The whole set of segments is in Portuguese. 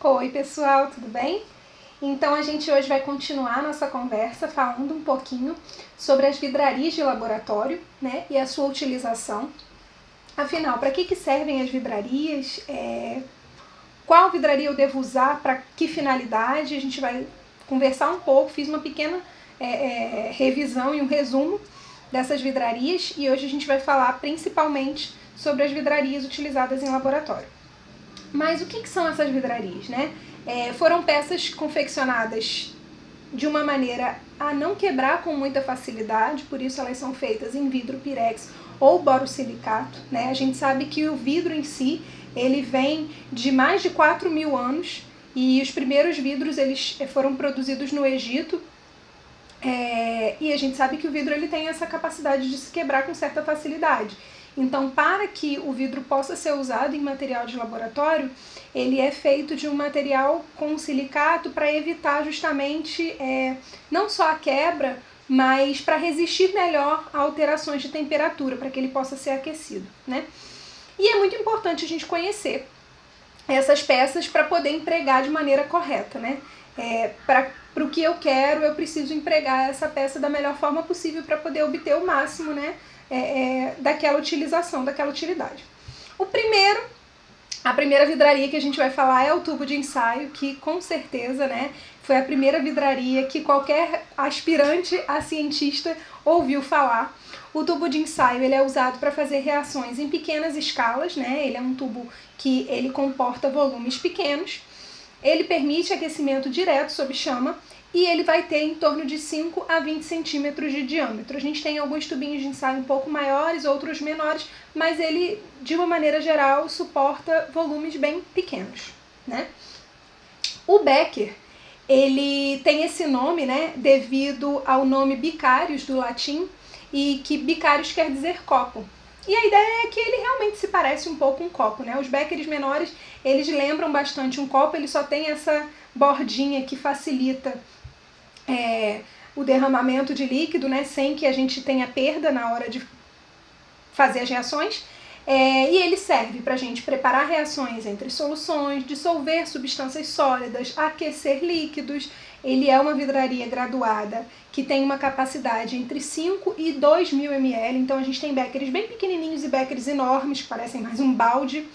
Oi pessoal, tudo bem? Então a gente hoje vai continuar nossa conversa falando um pouquinho sobre as vidrarias de laboratório, né, e a sua utilização. Afinal, para que servem as vidrarias? Qual vidraria eu devo usar? Para que finalidade? A gente vai conversar um pouco, fiz uma pequena revisão e um resumo dessas vidrarias e hoje a gente vai falar principalmente sobre as vidrarias utilizadas em laboratório. Mas o que são essas vidrarias, né? Foram peças confeccionadas de uma maneira a não quebrar com muita facilidade, por isso elas são feitas em vidro pirex ou borosilicato, né? A gente sabe que o vidro em si, ele vem de mais de 4.000 anos e os primeiros vidros eles foram produzidos no Egito. E a gente sabe que o vidro ele tem essa capacidade de se quebrar com certa facilidade. Então, para que o vidro possa ser usado em material de laboratório, ele é feito de um material com silicato para evitar justamente não só a quebra, mas para resistir melhor a alterações de temperatura, para que ele possa ser aquecido, né? E é muito importante a gente conhecer essas peças para poder empregar de maneira correta, né? Para o que eu quero, eu preciso empregar essa peça da melhor forma possível para poder obter o máximo, né, daquela utilização, daquela utilidade. A primeira vidraria que a gente vai falar é o tubo de ensaio, que com certeza, né, foi a primeira vidraria que qualquer aspirante a cientista ouviu falar. O tubo de ensaio ele é usado para fazer reações em pequenas escalas, né? Ele é um tubo que ele comporta volumes pequenos. Ele permite aquecimento direto sob chama e ele vai ter em torno de 5 a 20 centímetros de diâmetro. A gente tem alguns tubinhos de ensaio um pouco maiores, outros menores, mas ele, de uma maneira geral, suporta volumes bem pequenos, né? O Becker, ele tem esse nome, né, devido ao nome Bicarius do latim, e que Bicarius quer dizer copo. E a ideia é que ele realmente se parece um pouco um copo, né? Os Beckers menores, eles lembram bastante um copo, ele só tem essa bordinha que facilita o derramamento de líquido, né? Sem que a gente tenha perda na hora de fazer as reações. E ele serve para a gente preparar reações entre soluções, dissolver substâncias sólidas, aquecer líquidos. Ele é uma vidraria graduada que tem uma capacidade entre 5 e 2.000 ml, então a gente tem Beckers bem pequenininhos e Beckers enormes, que parecem mais um balde.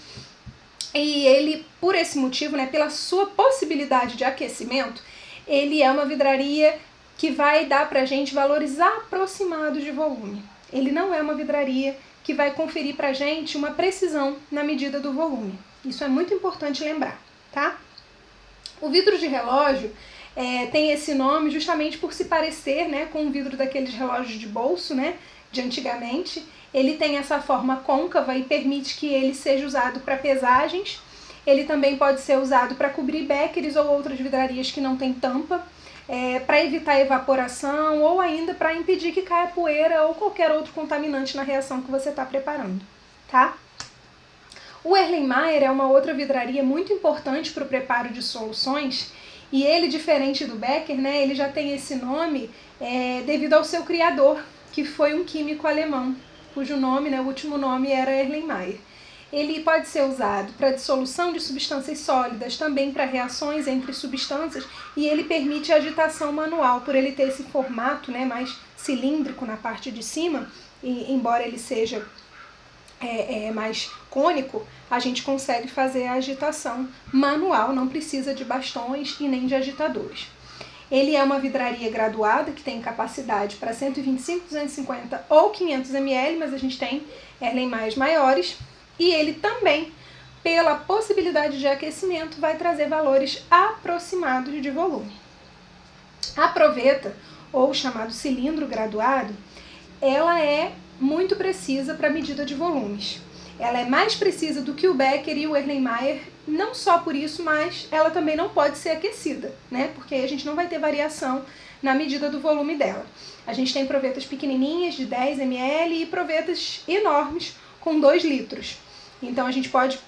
E ele, por esse motivo, né, pela sua possibilidade de aquecimento, ele é uma vidraria que vai dar para a gente valores aproximados de volume. Ele não é uma vidraria que vai conferir para a gente uma precisão na medida do volume. Isso é muito importante lembrar, tá? O vidro de relógio tem esse nome justamente por se parecer, né, com o vidro daqueles relógios de bolso, né, de antigamente. Ele tem essa forma côncava e permite que ele seja usado para pesagens. Ele também pode ser usado para cobrir Beckers ou outras vidrarias que não tem tampa, para evitar evaporação ou ainda para impedir que caia poeira ou qualquer outro contaminante na reação que você está preparando, tá? O Erlenmeyer é uma outra vidraria muito importante para o preparo de soluções e ele, diferente do Becker, né, ele já tem esse nome devido ao seu criador, que foi um químico alemão, cujo nome, né, o último nome era Erlenmeyer. Ele pode ser usado para dissolução de substâncias sólidas, também para reações entre substâncias, e ele permite agitação manual, por ele ter esse formato, né, mais cilíndrico na parte de cima, e embora ele seja mais cônico, a gente consegue fazer a agitação manual, não precisa de bastões e nem de agitadores. Ele é uma vidraria graduada, que tem capacidade para 125, 250 ou 500 ml, mas a gente tem Erlenmeyers maiores. E ele também, pela possibilidade de aquecimento, vai trazer valores aproximados de volume. A proveta, ou chamado cilindro graduado, ela é muito precisa para a medida de volumes. Ela é mais precisa do que o Becker e o Erlenmeyer, não só por isso, mas ela também não pode ser aquecida, né? Porque aí a gente não vai ter variação na medida do volume dela. A gente tem provetas pequenininhas de 10 ml e provetas enormes com 2 litros. Então a gente pode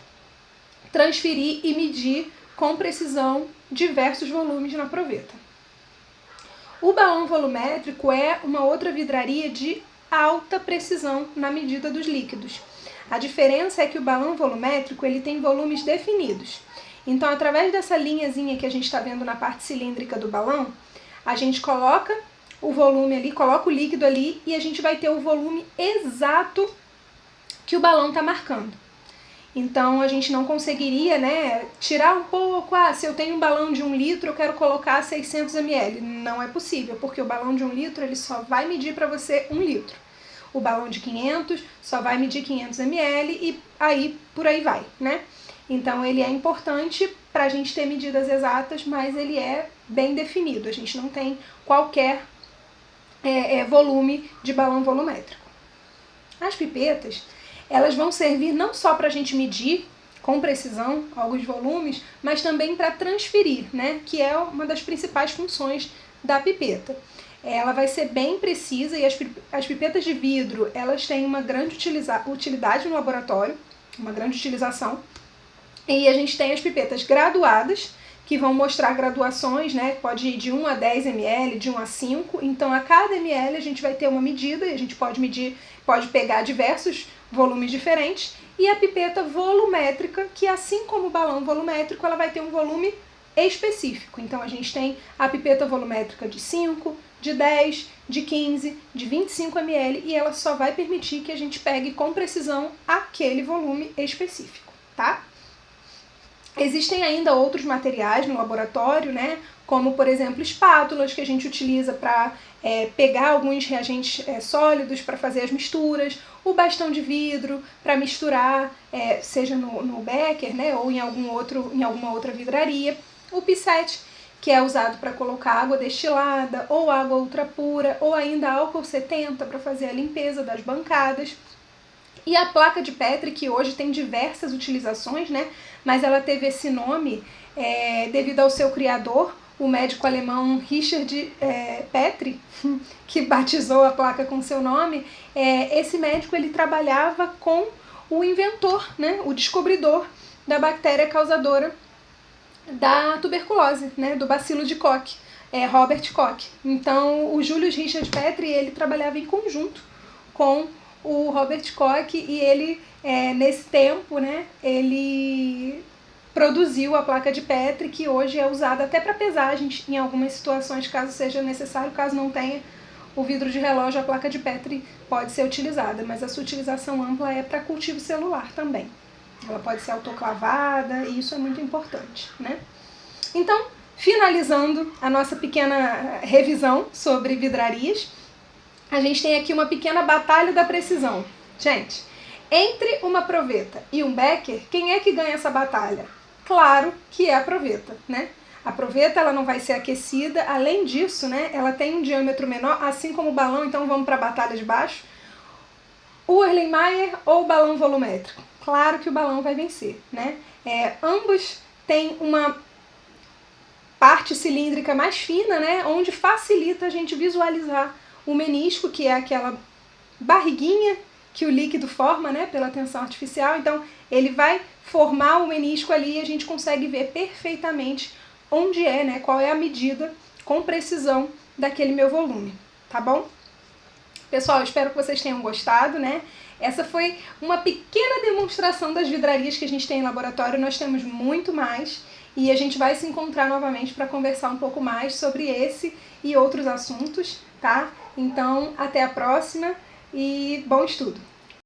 transferir e medir com precisão diversos volumes na proveta. O balão volumétrico é uma outra vidraria de alta precisão na medida dos líquidos. A diferença é que o balão volumétrico ele tem volumes definidos Então, através dessa linhazinha que a gente está vendo na parte cilíndrica do balão, a gente coloca o volume ali, coloca o líquido ali e a gente vai ter o volume exato que o balão está marcando. Então a gente não conseguiria, né, tirar um pouco, se eu tenho um balão de 1 litro, eu quero colocar 600 ml. Não é possível, porque o balão de 1 litro ele só vai medir para você 1 litro. O balão de 500 só vai medir 500 ml e aí por aí vai, né? Então ele é importante para a gente ter medidas exatas, mas ele é bem definido. A gente não tem qualquer volume de balão volumétrico. As pipetas, elas vão servir não só para a gente medir com precisão alguns volumes, mas também para transferir, né? Que é uma das principais funções da pipeta. Ela vai ser bem precisa e as pipetas de vidro, elas têm uma grande utilidade no laboratório, uma grande utilização. E a gente tem as pipetas graduadas, que vão mostrar graduações, né? Pode ir de 1 a 10 ml, de 1 a 5. Então, a cada ml a gente vai ter uma medida e a gente pode medir, pode pegar diversos volumes diferentes. E a pipeta volumétrica, que assim como o balão volumétrico, ela vai ter um volume específico. Então, a gente tem a pipeta volumétrica de 5, de 10, de 15, de 25 ml e ela só vai permitir que a gente pegue com precisão aquele volume específico, tá? Existem ainda outros materiais no laboratório, né? Como, por exemplo, espátulas que a gente utiliza para pegar alguns reagentes sólidos para fazer as misturas, o bastão de vidro para misturar, seja no becker, né? Ou em alguma outra vidraria, o pissete, que é usado para colocar água destilada, ou água ultra pura, ou ainda álcool 70 para fazer a limpeza das bancadas. E a placa de Petri, que hoje tem diversas utilizações, né? Mas ela teve esse nome devido ao seu criador, o médico alemão Richard Petri, que batizou a placa com seu nome. Esse médico ele trabalhava com o inventor, né? O descobridor da bactéria causadora da tuberculose, né? Do bacilo de Koch, Robert Koch. Então, o Julius Richard Petri ele trabalhava em conjunto com o Robert Koch e ele, nesse tempo, né, ele produziu a placa de Petri, que hoje é usada até para pesagens em algumas situações, caso seja necessário, caso não tenha o vidro de relógio, a placa de Petri pode ser utilizada, mas a sua utilização ampla é para cultivo celular também. Ela pode ser autoclavada e isso é muito importante, né? Então, finalizando a nossa pequena revisão sobre vidrarias, a gente tem aqui uma pequena batalha da precisão. Gente, entre uma proveta e um becker, quem é que ganha essa batalha? Claro que é a proveta, né? A proveta ela não vai ser aquecida, além disso, né, ela tem um diâmetro menor, assim como o balão, então vamos para a batalha de baixo. O Erlenmeyer ou o balão volumétrico? Claro que o balão vai vencer, né? Ambos têm uma parte cilíndrica mais fina, né, onde facilita a gente visualizar o menisco, que é aquela barriguinha que o líquido forma, né, pela tensão artificial. Então, ele vai formar o menisco ali e a gente consegue ver perfeitamente onde né, qual é a medida com precisão daquele meu volume, tá bom? Pessoal, espero que vocês tenham gostado, né? Essa foi uma pequena demonstração das vidrarias que a gente tem em laboratório. Nós temos muito mais e a gente vai se encontrar novamente para conversar um pouco mais sobre esse e outros assuntos, tá? Então, até a próxima e bom estudo!